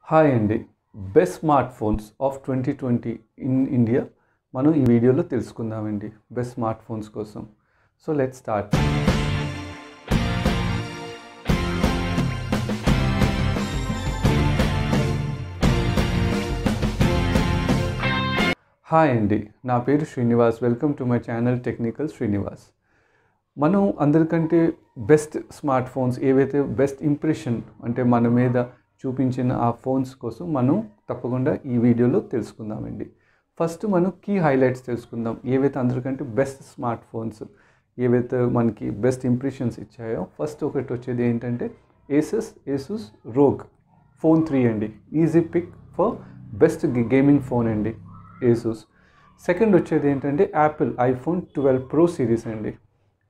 Hi అండి. Best smart phones of 2020 in India మనం ఈ వీడియోలో తెలుసుకుందామండి. బెస్ట్ స్మార్ట్ ఫోన్స్ కోసం. So let's start. హాయ్ అండి, నా పేరు Srinivas. Welcome to my channel technical Srinivas. మనం అందరికంటే బెస్ట్ స్మార్ట్ ఫోన్స్ ఏవైతే బెస్ట్ ఇంప్రెషన్ అంటే మన మీద చూపించిన ఆ ఫోన్స్ కోసం మనం తప్పకుండా ఈ వీడియోలో తెలుసుకుందామండి. ఫస్ట్ మనం కీ హైలైట్స్ తెలుసుకుందాం. ఏవైతే అందరికంటే బెస్ట్ స్మార్ట్ ఫోన్స్ ఏవైతే మనకి బెస్ట్ ఇంప్రెషన్స్ ఇచ్చాయో ఫస్ట్ ఒకటి వచ్చేది ఏంటంటే ఏసూస్ రోగ్ ఫోన్ 3 అండి. Easy pick for best gaming phone అండి ఏసూస్. సెకండ్ వచ్చేది ఏంటంటే యాపిల్ ఐఫోన్ 12 ప్రో సిరీస్ అండి.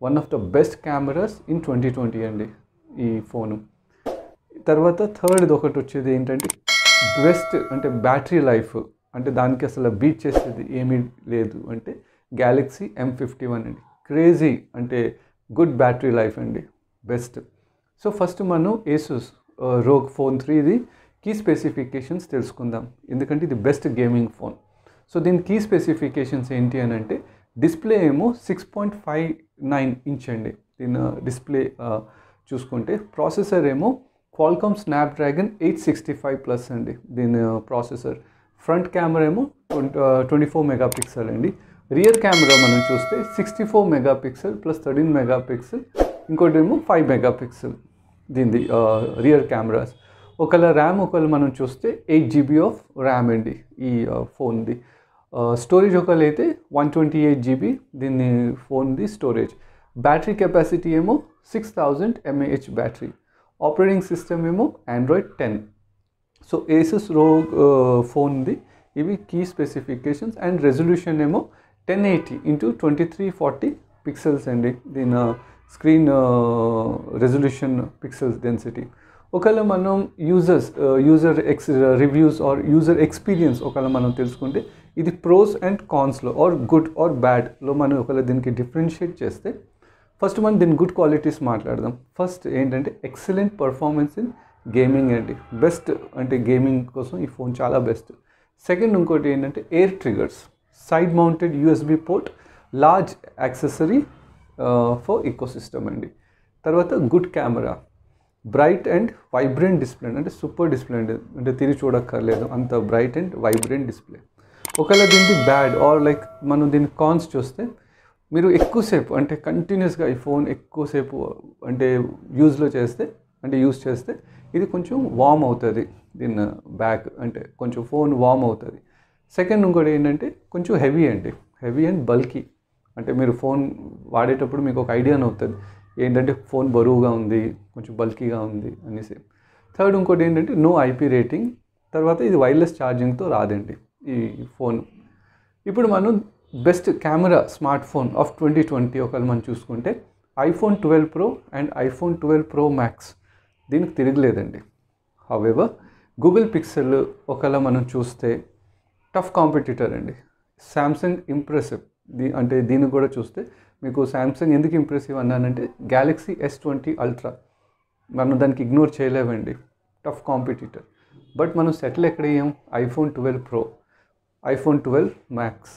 One of the best cameras in 2020 అండి ఈ ఫోను. తర్వాత థర్డ్ ఒకటి వచ్చేది ఏంటంటే బెస్ట్ అంటే బ్యాటరీ లైఫ్ అంటే దానికి అసలు బీట్ చేసేది ఏమీ లేదు అంటే గ్యాలక్సీ M51 అండి. క్రేజీ అంటే గుడ్ బ్యాటరీ లైఫ్ అండి, బెస్ట్. సో ఫస్ట్ మనం ఏసూస్ రోగ్ ఫోన్ 3ది కీ స్పెసిఫికేషన్స్ తెలుసుకుందాం, ఎందుకంటే ఇది బెస్ట్ గేమింగ్ ఫోన్. సో దీని కీ స్పెసిఫికేషన్స్ ఏంటి అని అంటే డిస్ప్లే ఏమో 6.59 ఇంచ్ అండి దీని డిస్ప్లే చూసుకుంటే. ప్రాసెసర్ ఏమో క్వాల్కామ్ స్నాప్డ్రాగన్ 865 ప్లస్ అండి దీని ప్రాసెసర్. ఫ్రంట్ కెమెరా ఏమో 24 మెగాపిక్సెల్ అండి. రియర్ కెమెరా మనం చూస్తే 64 మెగాపిక్సెల్ ప్లస్ 13 మెగాపిక్సెల్, ఇంకోటి ఏమో 5 మెగాపిక్సెల్ దీనిది రియర్ కెమెరాస్. ఒకవేళ ర్యామ్ ఒకవేళ మనం చూస్తే 8 GB ఆఫ్ ర్యామ్ అండి ఈ ఫోన్ది. స్టోరేజ్ ఒకవేళ అయితే 128 GB దీన్ని ఫోన్ది స్టోరేజ్. బ్యాటరీ కెపాసిటీ ఏమో 6000 mAh బ్యాటరీ. ఆపరేటింగ్ సిస్టమ్ ఏమో Android 10. సో ఏసూస్ రోగ్ ఫోన్ది ఇవి కీ స్పెసిఫికేషన్స్. అండ్ రెజల్యూషన్ ఏమో 1080x2340 పిక్సెల్స్ అండి దీని స్క్రీన్ రెజల్యూషన్ పిక్సెల్స్ డెన్సిటీ. ఒకవేళ మనం user reviews or user experience ఒకవేళ మనం తెలుసుకుంటే ఇది ప్రోస్ అండ్ కాన్స్లో ఆర్ గుడ్ ఆర్ బ్యాడ్లో మనం ఒకవేళ దీనికి డిఫరెన్షియేట్ చేస్తే ఫస్ట్ మనం దీని గుడ్ క్వాలిటీస్ మాట్లాడదాం. ఫస్ట్ ఏంటంటే ఎక్సలెంట్ పర్ఫార్మెన్స్ ఇన్ గేమింగ్ అండి, బెస్ట్ అంటే గేమింగ్ కోసం ఈ ఫోన్ చాలా బెస్ట్. సెకండ్ ఇంకోటి ఏంటంటే air triggers, side mounted USB port, large accessory for ecosystem అండి. తర్వాత good camera, bright and vibrant display అంటే సూపర్ డిస్ప్లే అండి, అంటే తిరిగి చూడక్కర్లేదు అంత బ్రైట్ అండ్ వైబ్రెంట్ డిస్ప్లే. ఒకవేళ దీనికి బ్యాడ్ ఆర్ లైక్ మనం దీని కాన్స్ చూస్తే మీరు ఎక్కువసేపు అంటే కంటిన్యూస్గా ఈ ఫోన్ ఎక్కువసేపు అంటే యూజ్ చేస్తే ఇది కొంచెం వార్మ్ అవుతుంది దీని బ్యాక్ అంటే కొంచెం ఫోన్ వార్మ్ అవుతుంది. సెకండ్ ఇంకోటి ఏంటంటే కొంచెం హెవీ అండ్ బల్కీ అంటే మీరు ఫోన్ వాడేటప్పుడు మీకు ఒక ఐడియా అవుతుంది ఏంటంటే ఫోన్ బరువుగా ఉంది, కొంచెం బల్కీగా ఉంది అనేసి. థర్డ్ ఇంకోటి ఏంటంటే నో IP రేటింగ్. తర్వాత ఇది వైర్లెస్ ఛార్జింగ్తో రాదండి ఈ ఫోన్. ఇప్పుడు మనం best camera smart phone off 2020 ఒకవేళ మనం చూసుకుంటే iPhone 12 pro and iPhone 12 pro max దీనికి తిరగలేదండి. హౌవెవర్ గూగుల్ పిక్సెల్ ఒకవేళ మనం చూస్తే టఫ్ కాంపిటీటర్ అండి. శాంసంగ్ ఇంప్రెసివ్ అంటే దీనికి కూడా చూస్తే మీకు శాంసంగ్ ఎందుకు ఇంప్రెసివ్ అన్నానంటే గ్యాలక్సీ S20 అల్ట్రా మనం దానికి ఇగ్నోర్ చేయలేమండి, టఫ్ కాంపిటీటర్. బట్ మనం సెటిల్ ఎక్కడ అయ్యాం iPhone 12 pro, iPhone 12 max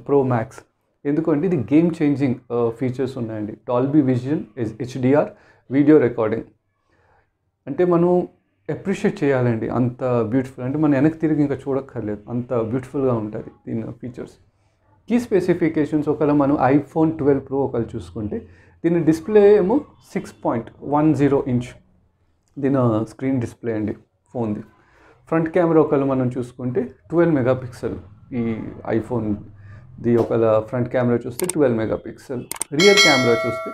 pro max. ఎందుకంటే ఇది గేమ్ చేంజింగ్ ఫీచర్స్ ఉన్నాయండి. Dolby Vision, HDR video recording అంటే మనం అప్రిషియేట్ చేయాలండి, అంత బ్యూటిఫుల్ అంటే మనం వెనక్కి తిరిగి ఇంకా చూడక్కర్లేదు, అంత బ్యూటిఫుల్గా ఉంటుంది దీని ఫీచర్స్. కీ స్పెసిఫికేషన్స్ ఒకవేళ మనం ఐఫోన్ 12 ప్రో ఒకవేళ చూసుకుంటే దీని డిస్ప్లే ఏమో 6.10 ఇంచ్ దీని స్క్రీన్ డిస్ప్లే అండి ఫోన్ది. ఫ్రంట్ కెమెరా ఒకవేళ మనం చూసుకుంటే 12 మెగాపిక్సెల్ ఈ ఐఫోన్ది ఒకవేళ ఫ్రంట్ కెమెరా చూస్తే 12 మెగాపిక్సెల్. రియర్ కెమెరా చూస్తే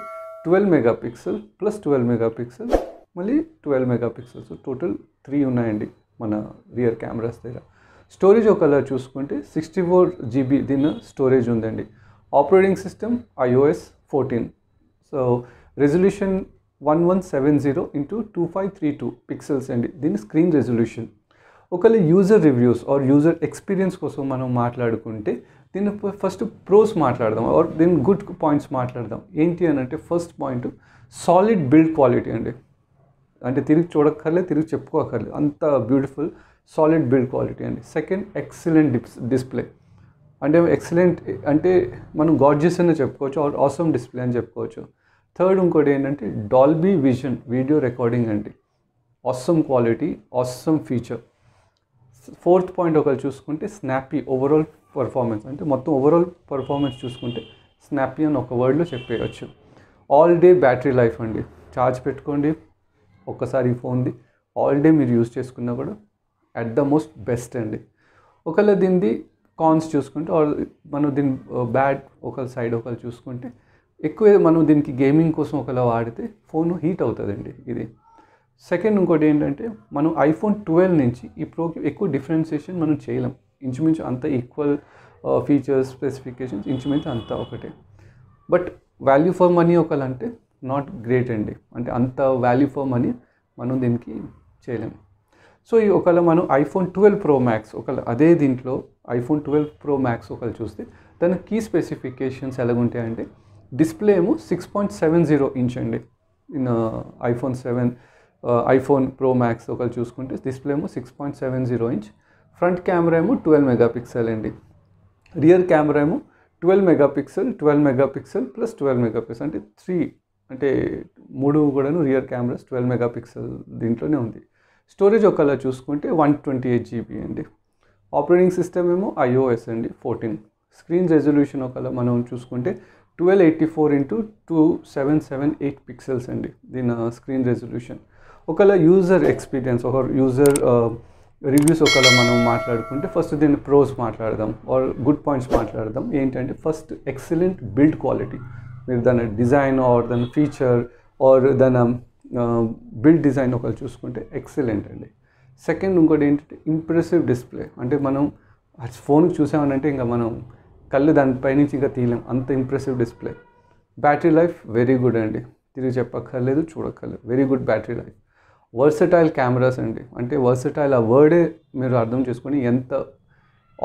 12 మెగాపిక్సెల్ ప్లస్ 12 మెగాపిక్సెల్ మళ్ళీ 12 మెగాపిక్సెల్. సో టోటల్ 3 ఉన్నాయండి మన రియర్ కెమెరాస్ దగ్గర. స్టోరేజ్ ఒకవేళ చూసుకుంటే 64 GB దీని స్టోరేజ్ ఉందండి. Operating system iOS 14. So resolution 1170x2532 pixels అండి దీని స్క్రీన్ రెజల్యూషన్. ఒకవేళ user reviews or user experience కోసం మనం మాట్లాడుకుంటే దీన్ని ఫస్ట్ ప్రోస్ మాట్లాడదాం ఆర్ దీని గుడ్ పాయింట్స్ మాట్లాడదాం. ఏంటి అని అంటే first point solid build quality అండి. అంటే తిరిగి చూడక్కర్లేదు, తిరిగి చెప్పుకోకర్లేదు, అంత బ్యూటిఫుల్ సాలిడ్ బిల్డ్ క్వాలిటీ అండి. Second excellent display. అంటే ఎక్సలెంట్ అంటే మనం గార్జియస్ అని చెప్పుకోవచ్చు, ఆర్ ఆసమ్ డిస్ప్లే అని చెప్పుకోవచ్చు. థర్డ్ ఇంకోటి ఏంటంటే డాల్బీ విజన్ వీడియో రికార్డింగ్ అండి. Awesome quality, awesome feature. Fourth point ఒకటి చూసుకుంటే స్నాపీ ఓవరాల్ పర్ఫార్మెన్స్. అంటే మొత్తం ఓవరాల్ పర్ఫార్మెన్స్ చూసుకుంటే స్నాపీ అని ఒక వర్డ్లో చెప్పేయచ్చు. ఆల్ డే బ్యాటరీ లైఫ్ అండి. ఛార్జ్ పెట్టుకోండి ఒక్కసారి ఈ ఫోన్ది, ఆల్ డే మీరు యూజ్ చేసుకున్నా కూడా అట్ ద మోస్ట్ బెస్ట్ అండి. ఒకవేళ దీనిది కాన్స్ చూసుకుంటే ఆర్ మనం దీని బ్యాడ్ ఒకళ్ళ సైడ్ ఒకళ్ళు చూసుకుంటే ఎక్కువ మనం దీనికి గేమింగ్ కోసం ఒకవేళ వాడితే ఫోన్ హీట్ అవుతుందండి ఇది. సెకండ్ ఇంకోటి ఏంటంటే మనం ఐఫోన్ 12 నుంచి ఈ ప్రోకి ఎక్కువ డిఫరెన్షియేషన్ మనం చేయలేం. ఇంచుమించు అంత ఈక్వల్ ఫీచర్స్ స్పెసిఫికేషన్స్ ఇంచుమించు అంతా ఒకటే. బట్ వాల్యూ ఫర్ మనీ ఒకవేళ అంటే నాట్ గ్రేట్ అండి. అంటే అంత వాల్యూ ఫర్ మనీ మనం దీనికి చేయలేము. సో ఈ ఒకవేళ మనం ఐఫోన్ 12 Pro Max ఒకవేళ అదే దీంట్లో ఐఫోన్ 12 Pro Max ఒకవేళ చూస్తే దాని కీ స్పెసిఫికేషన్స్ ఎలాగుంటాయంటే డిస్ప్లే ఏమో 6.70 ఇంచ్ అండి. ఇన్ ఐఫోన్ Pro Max ఒకవేళ చూసుకుంటే డిస్ప్లే ఏమో 6.70 ఇంచ్. ఫ్రంట్ కెమెరా ఏమో 12 మెగాపిక్సెల్ అండి. రియర్ కెమెరా ఏమో 12 మెగాపిక్సెల్ ప్లస్ 12 మెగాపిక్సెల్ అంటే 3 అంటే 3 కూడాను రియర్ కెమెరాస్ 12 మెగాపిక్సెల్ దీంట్లోనే ఉంది. స్టోరేజ్ ఒకవేళ చూసుకుంటే 128 GB అండి. ఆపరేటింగ్ సిస్టమ్ ఏమో iOS అండి 14. స్క్రీన్ రెజల్యూషన్ ఒకవేళ మనం చూసుకుంటే 1284x2778 పిక్సెల్స్ అండి దీని స్క్రీన్ రెజల్యూషన్. ఒకవేళ యూజర్ ఎక్స్పీరియన్స్ ఒక యూజర్ రివ్యూస్ ఒకవేళ మనం మాట్లాడుకుంటే ఫస్ట్ దీని ప్రోస్ మాట్లాడదాం ఆర్ గుడ్ పాయింట్స్ మాట్లాడదాం. ఏంటంటే ఫస్ట్ ఎక్సలెంట్ బిల్డ్ క్వాలిటీ. మీరు దాని డిజైన్ ఆర్ దాని ఫీచర్ ఆర్ దాని బిల్డ్ డిజైన్ ఒకవేళ చూసుకుంటే ఎక్సలెంట్ అండి. సెకండ్ ఇంకోటి ఏంటంటే ఇంప్రెసివ్ డిస్ప్లే. అంటే మనం ఫోన్ చూసామనంటే ఇంకా మనం కళ్ళు దానిపై నుంచి ఇంకా తీయలేం, అంత impressive display. Battery life very good అండి, తిరిగి చెప్పక్కర్లేదు, చూడక్కర్లేదు, very good battery life. Versatile cameras అండి. అంటే వర్సటైల్ ఆ వర్డే మీరు అర్థం చేసుకొని ఎంత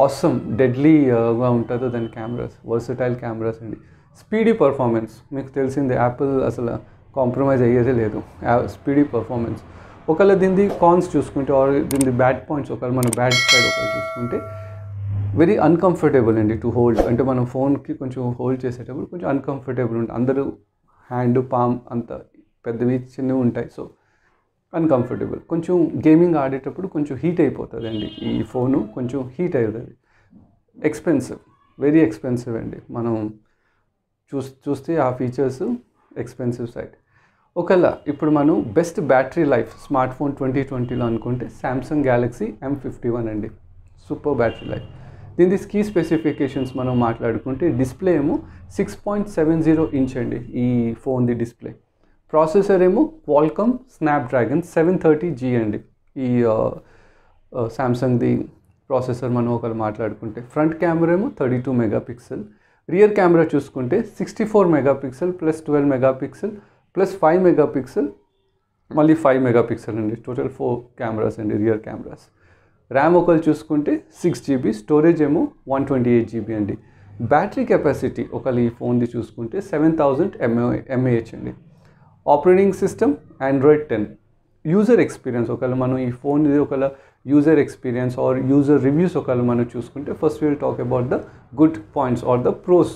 ఆసమ్ డెడ్లీగా ఉంటుందో దాని కెమెరాస్. వర్సటైల్ కెమెరాస్ అండి. స్పీడీ పర్ఫార్మెన్స్ మీకు తెలిసిందే, యాపిల్ అసలు కాంప్రమైజ్ అయ్యేదే లేదు స్పీడీ పర్ఫార్మెన్స్. ఒకవేళ దీనిది కాన్స్ చూసుకుంటే ఆర్ దీనిది బ్యాడ్ పాయింట్స్ ఒకవేళ మన బ్యాడ్ సైడ్ ఒకవేళ చూసుకుంటే వెరీ అన్కంఫర్టబుల్ అండి టు హోల్డ్. అంటే మనం ఫోన్కి కొంచెం హోల్డ్ చేసేటప్పుడు కొంచెం అన్కంఫర్టబుల్ ఉంటుంది. అందరూ హ్యాండ్ పామ్ అంత పెద్దవి చిన్నవి ఉంటాయి, సో అన్కంఫర్టబుల్. కొంచెం గేమింగ్ ఆడేటప్పుడు కొంచెం హీట్ అయిపోతుంది అండి ఈ ఫోను, కొంచెం హీట్ అవుతుంది. ఎక్స్పెన్సివ్, వెరీ ఎక్స్పెన్సివ్ అండి. మనం చూస్తే ఆ ఫీచర్స్ ఎక్స్పెన్సివ్ సైడ్. ఒకవేళ ఇప్పుడు మనం best battery life smart phone 2020లో అనుకుంటే సామ్సంగ్ గ్యాలక్సీ M51 అండి. Super battery life. దీని కీ స్పెసిఫికేషన్స్ మనం మాట్లాడుకుంటే డిస్ప్లే ఏమో 6.70 ఇంచ్ అండి ఈ ఫోన్ది డిస్ప్లే. ప్రాసెసర్ ఏమో క్వాల్కమ్ స్నాప్డ్రాగన్ 730G అండి ఈ సామ్సంగ్ది ప్రాసెసర్ మనం ఒకవేళ మాట్లాడుకుంటే. ఫ్రంట్ కెమెరా ఏమో 32 మెగాపిక్సెల్. రియర్ కెమెరా చూసుకుంటే 64 megapixel plus 12 megapixel plus 5 megapixel మళ్ళీ 5 మెగాపిక్సెల్ అండి. టోటల్ 4 కెమెరాస్ అండి రియర్ కెమెరాస్. ర్యామ్ ఒకవేళ చూసుకుంటే 6 GB, స్టోరేజ్ ఏమో 128 GB అండి. బ్యాటరీ కెపాసిటీ ఒకవేళ ఈ ఫోన్ది చూసుకుంటే 7000 mAh అండి. Operating system Android 10. User experience ఒకవేళ మనం ఈ ఫోన్ది ఒకవేళ user experience or user reviews ఒకవేళ మనం చూసుకుంటే first will talk about the good points are the pros.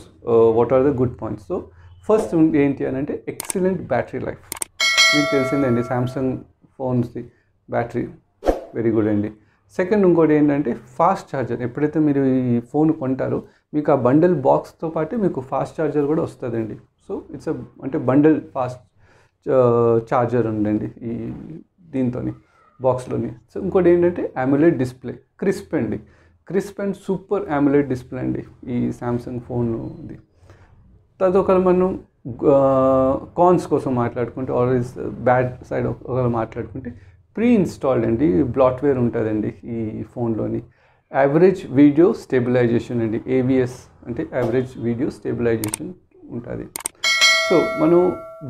What are the good points? So first ఏంటి అని అంటే ఎక్సలెంట్ బ్యాటరీ లైఫ్. మీకు తెలిసిందండి సామ్సంగ్ ఫోన్స్ది బ్యాటరీ వెరీ గుడ్ అండి. సెకండ్ ఇంకోటి ఏంటంటే ఫాస్ట్ ఛార్జర్. ఎప్పుడైతే మీరు ఈ ఫోన్ కొంటారో మీకు ఆ బండిల్ బాక్స్తో పాటు మీకు ఫాస్ట్ ఛార్జర్ కూడా వస్తుందండి. సో ఇట్స్ అంటే బండిల్ ఫాస్ట్ ఛార్జర్ ఉందండి ఈ దీంతో బాక్స్లోని. సో ఇంకోటి ఏంటంటే AMOLED డిస్ప్లే, క్రిస్ప్ అండి, crisp and super AMOLED display అండి ఈ సామ్సంగ్ ఫోన్ది. తర్వాత ఒకవేళ మనం కాన్స్ కోసం మాట్లాడుకుంటే ఆర్ ఇస్ బ్యాడ్ సైడ్ ఒకవేళ మాట్లాడుకుంటే ప్రీ ఇన్స్టాల్డ్ అండి బ్లాట్వేర్ ఉంటుందండి ఈ ఫోన్లోని. యావరేజ్ వీడియో స్టెబిలైజేషన్ అండి, AVS అంటే యావరేజ్ వీడియో స్టెబిలైజేషన్ ఉంటుంది. సో మనం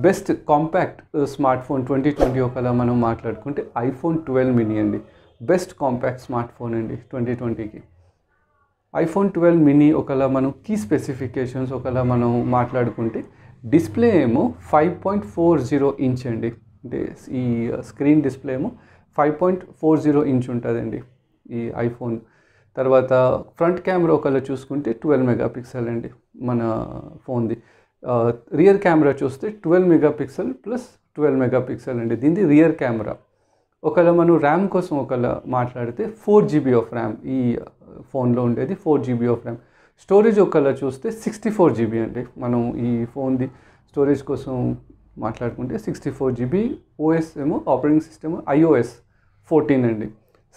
బెస్ట్ కాంపాక్ట్ స్మార్ట్ ఫోన్ 2020 ఒకవేళ మనం మాట్లాడుకుంటే ఐఫోన్ 12 mini అండి. బెస్ట్ కాంపాక్ట్ స్మార్ట్ ఫోన్ అండి 2020కి. ఐఫోన్ 12 mini ఒకవేళ మనం కీ స్పెసిఫికేషన్స్ ఒకవేళ మనం మాట్లాడుకుంటే డిస్ప్లే ఏమో 5.40 ఇంచ్ అండి. అంటే ఈ స్క్రీన్ డిస్ప్లే ఏమో 5.40 ఇంచ్ ఉంటుందండి. ఈ ఐఫోన్. తర్వాత ఫ్రంట్ కెమెరా ఒకవేళ చూసుకుంటే 12 మెగాపిక్సెల్ అండి మన ఫోన్ది. రియర్ కెమెరా చూస్తే 12 మెగాపిక్సెల్ ప్లస్ 12 మెగాపిక్సెల్ అండి దీనిది రియర్ కెమెరా. ఒకవేళ మనం ర్యామ్ కోసం ఒకవేళ మాట్లాడితే 4 GB ఆఫ్ ర్యామ్ ఈ ఫోన్లో ఉండేది, 4 GB ఆఫ్ ర్యామ్. స్టోరేజ్ ఒకవేళ చూస్తే 64 GB అండి. మనం ఈ ఫోన్ది స్టోరేజ్ కోసం మాట్లాడుకుంటే 64 GB. ఓఎస్ ఏమో ఆపరేటింగ్ సిస్టమ్ iOS 14 అండి.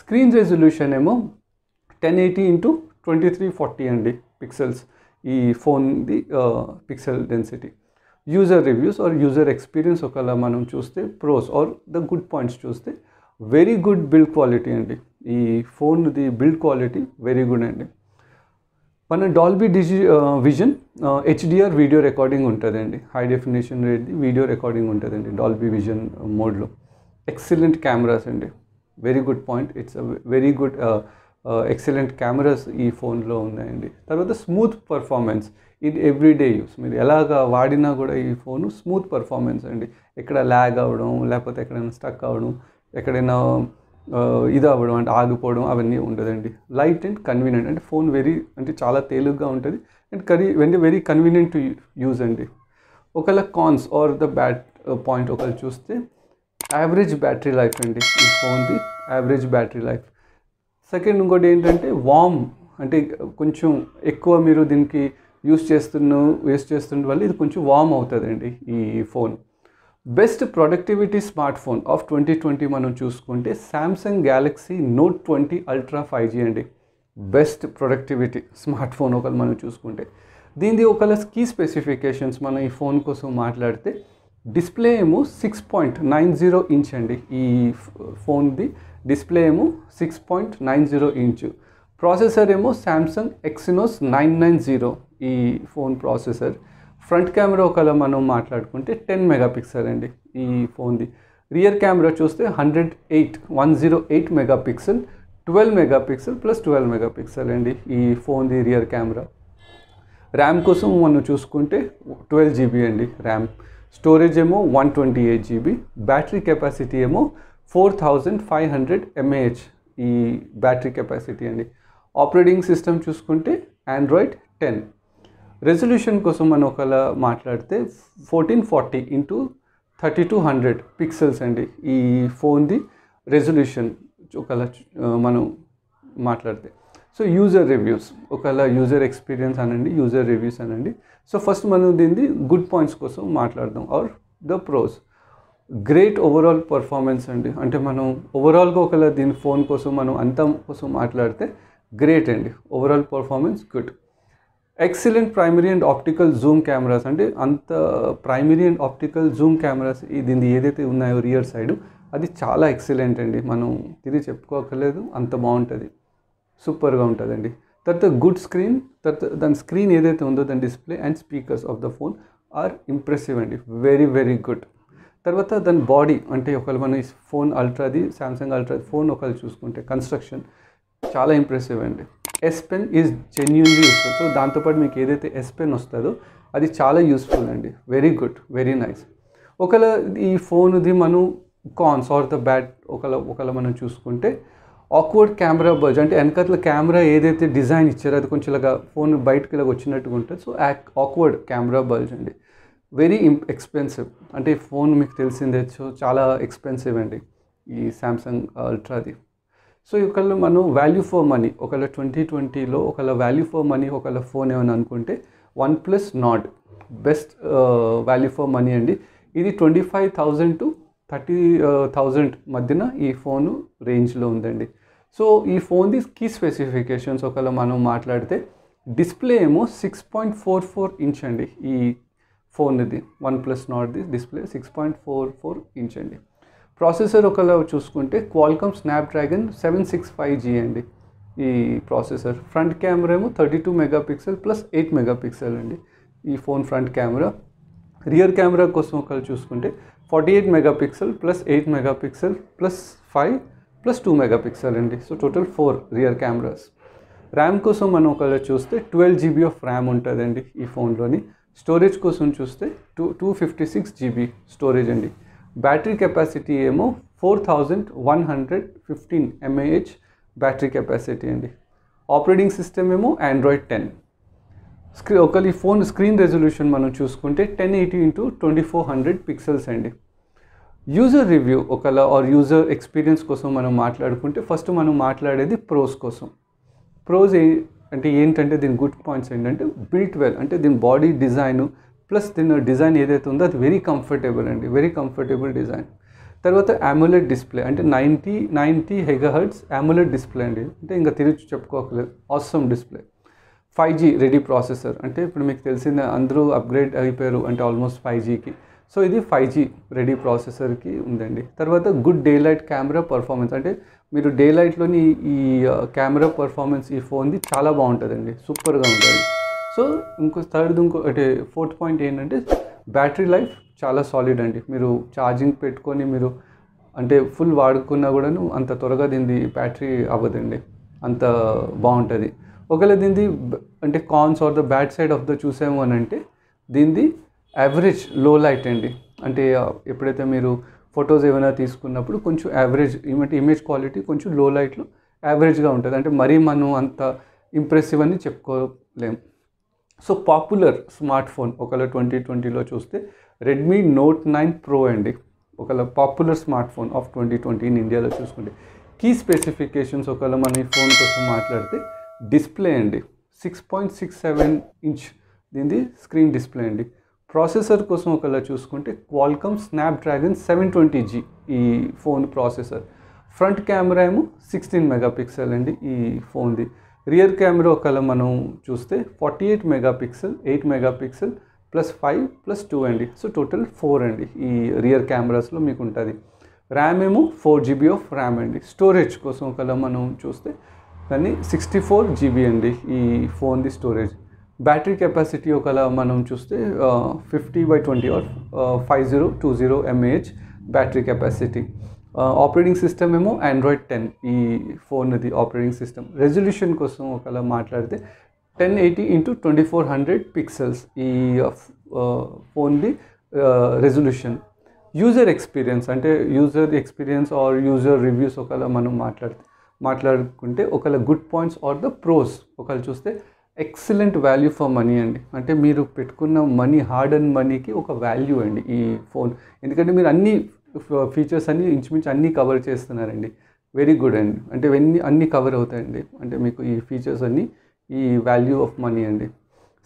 స్క్రీన్ రెజల్యూషన్ ఏమో 1080x2340 అండి పిక్సెల్స్ ఈ ఫోన్ది pixel density. User reviews or user experience ఒకవేళ మనం చూస్తే pros or the good points చూస్తే వెరీ గుడ్ బిల్డ్ క్వాలిటీ అండి. ఈ ఫోన్ది బిల్డ్ క్వాలిటీ వెరీ గుడ్ అండి. మన Dolby Vision HDR video recording ఉంటుందండి. హై డెఫినేషన్ రేట్ది వీడియో రికార్డింగ్ ఉంటుందండి డాల్బీ విజన్ మోడ్లో. ఎక్సలెంట్ కెమెరాస్ అండి, very good point. It's very good excellent cameras ఈ ఫోన్లో ఉన్నాయండి. తర్వాత స్మూత్ పర్ఫార్మెన్స్ ఇది ఎవ్రీడే యూస్, మీరు ఎలాగా వాడినా కూడా ఈ ఫోను స్మూత్ పర్ఫార్మెన్స్ అండి. ఎక్కడ ల్యాగ్ అవ్వడం, లేకపోతే ఎక్కడైనా స్టక్ అవ్వడం, ఎక్కడైనా ఇది అవ్వడం అంటే ఆగిపోవడం అవన్నీ ఉండదండి. లైట్ అండ్ కన్వీనియంట్ అంటే ఫోన్ అంటే చాలా తేలిగ్గా ఉంటుంది and very convenient to use అండి. ఒకవేళ cons are the bad point ఒకవేళ చూస్తే యావరేజ్ బ్యాటరీ లైఫ్ అండి ఈ ఫోన్ది, యావరేజ్ బ్యాటరీ లైఫ్. సెకండ్ ఇంకోటి ఏంటంటే వార్మ్, అంటే కొంచెం ఎక్కువ మీరు దీనికి వేస్ట్ చేస్తున్న వల్ల ఇది కొంచెం వార్మ్ అవుతుందండి ఈ phone. Best productivity smart phone off 2020 మనం చూసుకుంటే Samsung Galaxy note 20 ultra 5G అండి. బెస్ట్ ప్రొడక్టివిటీ స్మార్ట్ ఫోన్ ఒకవేళ మనం చూసుకుంటే. దీనిది ఒకవేళ కీ స్పెసిఫికేషన్స్ మనం ఈ ఫోన్ కోసం మాట్లాడితే డిస్ప్లే ఏమో 6.90 ఇంచ్ అండి ఈ ఫోన్ది. డిస్ప్లే ఏమో 6.90 ఇంచ్. ప్రాసెసర్ ఏమో సామ్సంగ్ Exynos 990 ఈ ఫోన్ ప్రాసెసర్. ఫ్రంట్ కెమెరా ఒకవేళ మనం మాట్లాడుకుంటే 10 మెగాపిక్సెల్ అండి ఈ ఫోన్ది. రియర్ కెమెరా చూస్తే 108 మెగాపిక్సెల్, 12 మెగాపిక్సెల్ ప్లస్ 12 మెగాపిక్సెల్ అండి ఈ ఫోన్ది రియర్ కెమెరా. ర్యామ్ కోసం మనం చూసుకుంటే 12 GB అండి ర్యామ్. స్టోరేజ్ ఏమో 128 GB. బ్యాటరీ కెపాసిటీ ఏమో 4500 mAh ఈ బ్యాటరీ కెపాసిటీ అండి. ఆపరేటింగ్ సిస్టమ్ చూసుకుంటే Android 10. రెజల్యూషన్ కోసం మనం ఒకవేళ మాట్లాడితే 1440x3200 పిక్సెల్స్ అండి ఈ ఫోన్ది రెజల్యూషన్ ఒకవేళ మనం మాట్లాడితే. సో యూజర్ రివ్యూస్ ఒకవేళ యూజర్ ఎక్స్పీరియన్స్ అనండి, యూజర్ రివ్యూస్ అనండి. సో ఫస్ట్ మనం దీన్ని గుడ్ పాయింట్స్ కోసం మాట్లాడదాం or the pros. Great overall performance అండి, అంటే మనం ఓవరాల్గా ఒకవేళ దీని ఫోన్ కోసం మనం అంతా కోసం మాట్లాడితే గ్రేట్ అండి. Overall performance good. Excellent primary and optical Zoom cameras, అంటే అంత primary and optical Zoom cameras దీన్ని ఏదైతే ఉన్నాయో రియర్ సైడ్ అది చాలా ఎక్సలెంట్ అండి. మనం తిరిగి చెప్పుకోకర్లేదు, అంత బాగుంటుంది, సూపర్గా ఉంటుందండి. తర్వాత గుడ్ స్క్రీన్, తర్వాత దాని స్క్రీన్ ఏదైతే ఉందో దాని display and speakers of the phone are impressive అండి, వెరీ వెరీ గుడ్. తర్వాత దాని బాడీ, అంటే ఒకవేళ మన ఫోన్ అల్ట్రాది సామ్సంగ్ అల్ట్రా ఫోన్ ఒకవేళ చూసుకుంటే కన్స్ట్రక్షన్ చాలా ఇంప్రెసివ్ అండి. S Pen is genuinely useful. So దాంతోపాటు మీకు ఏదైతే S Pen వస్తుందో అది చాలా యూస్ఫుల్ అండి, వెరీ గుడ్, వెరీ నైస్. ఒకవేళ ఈ ఫోన్ది మనం కాన్స్ ఆర్ ద బ్యాడ్ ఒకవేళ మనం చూసుకుంటే ఆక్వర్డ్ కెమెరా బల్జ్, అంటే వెనకట్ల కెమెరా ఏదైతే డిజైన్ ఇచ్చారో అది కొంచెం ఇలాగా ఫోన్ బయటకి ఇలాగ వచ్చినట్టుగా ఉంటుంది. సో ఆక్వర్డ్ కెమెరా బల్జ్ అండి. వెరీ ఎక్స్పెన్సివ్, అంటే ఫోన్ మీకు తెలిసిందే, సో చాలా ఎక్స్పెన్సివ్ అండి ఈ సామ్సంగ్ అల్ట్రాది. సో ఒకవేళ మనం వాల్యూ ఫర్ మనీ ఒకవేళ 2020లో ఒకవేళ వాల్యూ ఫర్ మనీ ఒకవేళ ఫోన్ ఏమని అనుకుంటే OnePlus Nord best value for money అండి. ఇది 25,000 to 30,000 మధ్యన ఈ ఫోను రేంజ్లో ఉందండి. సో ఈ ఫోన్ది కీ స్పెసిఫికేషన్స్ ఒకవేళ మనం మాట్లాడితే డిస్ప్లే ఏమో 6.44 ఇంచ్ అండి ఈ ఫోన్ది. OnePlus Nordది డిస్ప్లే 6.44 ఇంచ్ అండి. ప్రాసెసర్ ఒకవేళ చూసుకుంటే క్వాల్కామ్ స్నాప్డ్రాగన్ 765G అండి ఈ ప్రాసెసర్. ఫ్రంట్ కెమెరా ఏమో 32 మెగాపిక్సెల్ ప్లస్ 8 మెగాపిక్సెల్ అండి ఈ ఫోన్ ఫ్రంట్ కెమెరా. రియర్ కెమెరా కోసం ఒకవేళ చూసుకుంటే 48 megapixel plus 8 megapixel plus 5 plus 2 megapixel అండి. So total 4 rear cameras. RAM కోసం మనం ఒకవేళ చూస్తే 12 GB ఆఫ్ ర్యామ్ ఉంటుందండి ఈ ఫోన్లోని. స్టోరేజ్ కోసం చూస్తే 256 GB స్టోరేజ్ అండి. బ్యాటరీ కెపాసిటీ ఏమో 4115 mAh బ్యాటరీ కెపాసిటీ అండి. ఆపరేటింగ్ సిస్టమ్ ఏమో ఆండ్రాయిడ్ 10. ఒకవేళ ఈ ఫోన్ స్క్రీన్ రెజల్యూషన్ మనం చూసుకుంటే 1080x2400 పిక్సెల్స్ అండి. యూజర్ రివ్యూ ఒకవేళ ఆర్ యూజర్ ఎక్స్పీరియన్స్ కోసం మనం మాట్లాడుకుంటే ఫస్ట్ మనం మాట్లాడేది ప్రోస్ కోసం. ప్రోస్ అంటే ఏంటంటే దీని గుడ్ పాయింట్స్ ఏంటంటే బిల్ట్ వెల్, అంటే దీని బాడీ డిజైన్ ప్లస్ దీని డిజైన్ ఏదైతే ఉందో అది వెరీ కంఫర్టబుల్ అండి, వెరీ కంఫర్టబుల్ డిజైన్. తర్వాత AMOLED డిస్ప్లే, అంటే 90 HZ AMOLED డిస్ప్లే అండి, అంటే ఇంకా తిరిగి చెప్పుకోకలేదు, awesome display. 5G ready processor, అంటే ఇప్పుడు మీకు తెలిసిందే అందరూ అప్గ్రేడ్ అయిపోయారు అంటే ఆల్మోస్ట్ 5Gకి. సో ఇది 5G రెడీ ప్రాసెసర్కి ఉందండి. తర్వాత good day light camera performance, అంటే మీరు డే లైట్లోని ఈ కెమెరా పర్ఫార్మెన్స్ ఈ ఫోన్ది చాలా బాగుంటుందండి, సూపర్గా ఉంటుంది. సో అంటే ఫోర్త్ పాయింట్ ఏంటంటే బ్యాటరీ లైఫ్ చాలా సాలిడ్ అండి. మీరు ఛార్జింగ్ పెట్టుకొని మీరు అంటే ఫుల్ వాడుకున్నా కూడాను అంత త్వరగా దీనిది బ్యాటరీ అవ్వదండి, అంత బాగుంటుంది. ఒకవేళ దీనిది అంటే cons are the bad side of the చూసాము అని అంటే దీనిది యావరేజ్ లో లైట్ అండి. అంటే ఎప్పుడైతే మీరు ఫొటోస్ ఏమైనా తీసుకున్నప్పుడు కొంచెం యావరేజ్ ఇమేజ్ క్వాలిటీ కొంచెం లో లైట్లో యావరేజ్గా ఉంటుంది, అంటే మరీ మనం అంత ఇంప్రెసివ్ అని చెప్పుకోలేము. సో పాపులర్ స్మార్ట్ ఫోన్ ఒకవేళ 2020లో చూస్తే రెడ్మీ నోట్ 9 Pro అండి, ఒకవేళ popular smart phone off 2020 in ఇండియాలో చూసుకుంటే. కీ స్పెసిఫికేషన్స్ ఒకవేళ మనం ఈ ఫోన్ కోసం మాట్లాడితే డిస్ప్లే అండి 6.67 ఇంచ్ దీనిది స్క్రీన్ డిస్ప్లే అండి. ప్రాసెసర్ కోసం ఒకవేళ చూసుకుంటే క్వాల్కమ్ స్నాప్డ్రాగన్ 720G ఈ ఫోన్ ప్రాసెసర్. ఫ్రంట్ కెమెరా ఏమో 16 మెగాపిక్సెల్ అండి ఈ ఫోన్ది. రియర్ కెమెరా ఒకవేళ మనం చూస్తే 48 మెగాపిక్సెల్, 8 మెగాపిక్సెల్ +5+2 అండి. సో టోటల్ 4 అండి ఈ రియర్ కెమెరాస్లో మీకు ఉంటుంది. ర్యామ్ ఏమో 4GB ఆఫ్ ర్యామ్ అండి. స్టోరేజ్ కోసం ఒకవేళ మనం చూస్తే కానీ 64GB అండి ఈ ఫోన్ది స్టోరేజ్. బ్యాటరీ కెపాసిటీ ఒకవేళ మనం చూస్తే 50/20 or 5020 mAh battery capacity. Operating system ఏమో ఆండ్రాయిడ్ 10 ఈ ఫోన్ది ఆపరేటింగ్ సిస్టమ్. రెజల్యూషన్ కోసం ఒకవేళ మాట్లాడితే 1080x2400 పిక్సెల్స్ ఈ ఫోన్ది రెజల్యూషన్. యూజర్ ఎక్స్పీరియన్స్, అంటే user experience or user reviews ఒకవేళ మనం మాట్లాడుకుంటే ఒకవేళ good points are the pros ఒకవేళ చూస్తే ఎక్సలెంట్ వాల్యూ ఫర్ మనీ అండి. అంటే మీరు పెట్టుకున్న మనీ, హార్డ్ అండ్ మనీకి ఒక వాల్యూ అండి ఈ ఫోన్, ఎందుకంటే మీరు అన్ని ఫీచర్స్ అన్నీ ఇంచుమించు అన్నీ కవర్ చేస్తున్నారండి. వెరీ గుడ్ అండి, అంటే అన్నీ కవర్ అవుతాయండి, అంటే మీకు ఈ ఫీచర్స్ అన్నీ ఈ వాల్యూ ఆఫ్ మనీ అండి.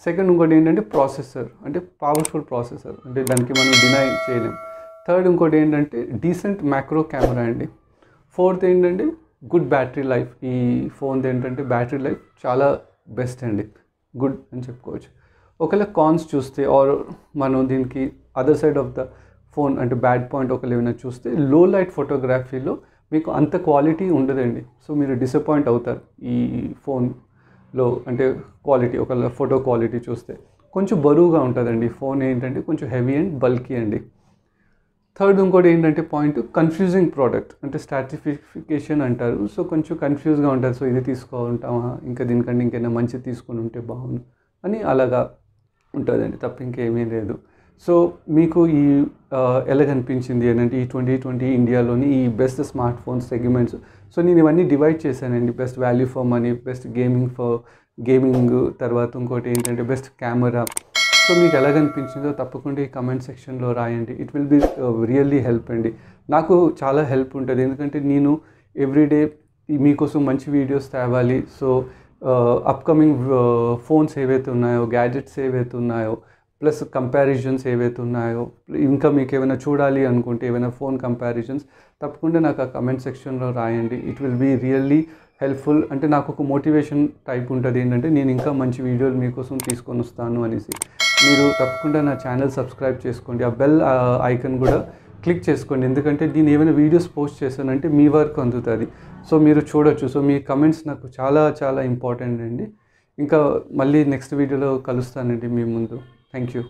సెకండ్ ఇంకోటి ఏంటంటే ప్రాసెసర్, అంటే పవర్ఫుల్ ప్రాసెసర్, అంటే దానికి మనం డినై చేయలేం. థర్డ్ ఇంకోటి ఏంటంటే డీసెంట్ మ్యాక్రో కెమెరా అండి. ఫోర్త్ ఏంటంటే గుడ్ బ్యాటరీ లైఫ్, ఈ ఫోన్ది ఏంటంటే బ్యాటరీ లైఫ్ చాలా బెస్ట్ అండి, గుడ్ అని చెప్పుకోవచ్చు. ఒకవేళ కాన్స్ చూస్తే ఆర్ మనం దీనికి other side of the phone అంటే బ్యాడ్ పాయింట్ ఒకవేళ ఏమైనా చూస్తే లో లైట్ ఫోటోగ్రఫీలో మీకు అంత క్వాలిటీ ఉండదండి. సో మీరు డిసప్పాయింట్ అవుతారు ఈ ఫోన్లో, అంటే క్వాలిటీ ఒకవేళ ఫోటో క్వాలిటీ చూస్తే కొంచెం బరువుగా ఉంటుందండి. ఫోన్ ఏంటంటే కొంచెం హెవీ అండ్ బల్కీ అండి. థర్డ్ ఇంకోటి ఏంటంటే పాయింట్ కన్ఫ్యూజింగ్ ప్రోడక్ట్, అంటే స్టాటిఫికేషన్ అంటారు. సో కొంచెం కన్ఫ్యూజ్గా ఉంటుంది, సో ఇది తీసుకుంటామా ఇంకా దీనికంటే ఇంకైనా మంచిది తీసుకుని ఉంటే బాగుండు అని అలాగా ఉంటుందండి, తప్ప ఇంకేమీ లేదు. సో మీకు ఈ ఎలాగనిపించింది అని అంటే ఈ 2020 ఇండియాలోని ఈ best smart phone segments. So నేను ఇవన్నీ డివైడ్ చేశానండి. Best value for money, best gaming, తర్వాత ఇంకోటి ఏంటంటే బెస్ట్ కెమెరా. సో మీకు ఎలాగనిపించిందో తప్పకుండా ఈ కమెంట్ సెక్షన్లో రాయండి. It will be really help అండి, నాకు చాలా హెల్ప్ ఉంటుంది. ఎందుకంటే నేను ఎవ్రీడే మీకోసం మంచి వీడియోస్ తేవాలి. సో అప్కమింగ్ ఫోన్స్ ఏవైతే ఉన్నాయో, గ్యాడ్జెట్స్ ఏవైతే ఉన్నాయో, ప్లస్ కంపారిజన్స్ ఏవైతే ఉన్నాయో, ఇంకా మీకు ఏమైనా చూడాలి అనుకుంటే ఏమైనా ఫోన్ కంపారిజన్స్ తప్పకుండా నాకు ఆ కమెంట్ సెక్షన్లో రాయండి. It will be really helpful. అంటే నాకు ఒక మోటివేషన్ టైప్ ఉంటుంది ఏంటంటే నేను ఇంకా మంచి వీడియోలు మీకోసం తీసుకొని వస్తాను అనేసి. మీరు తప్పకుండా నా ఛానల్ సబ్స్క్రైబ్ చేసుకోండి, ఆ బెల్ ఐకన్ కూడా క్లిక్ చేసుకోండి, ఎందుకంటే నేను ఏమైనా వీడియోస్ పోస్ట్ చేశానంటే మీ వరకు అందుతుంది. సో మీరు చూడొచ్చు. సో మీ కమెంట్స్ నాకు చాలా చాలా ఇంపార్టెంట్ అండి. ఇంకా మళ్ళీ నెక్స్ట్ వీడియోలో కలుస్తానండి మీ ముందు. Thank you.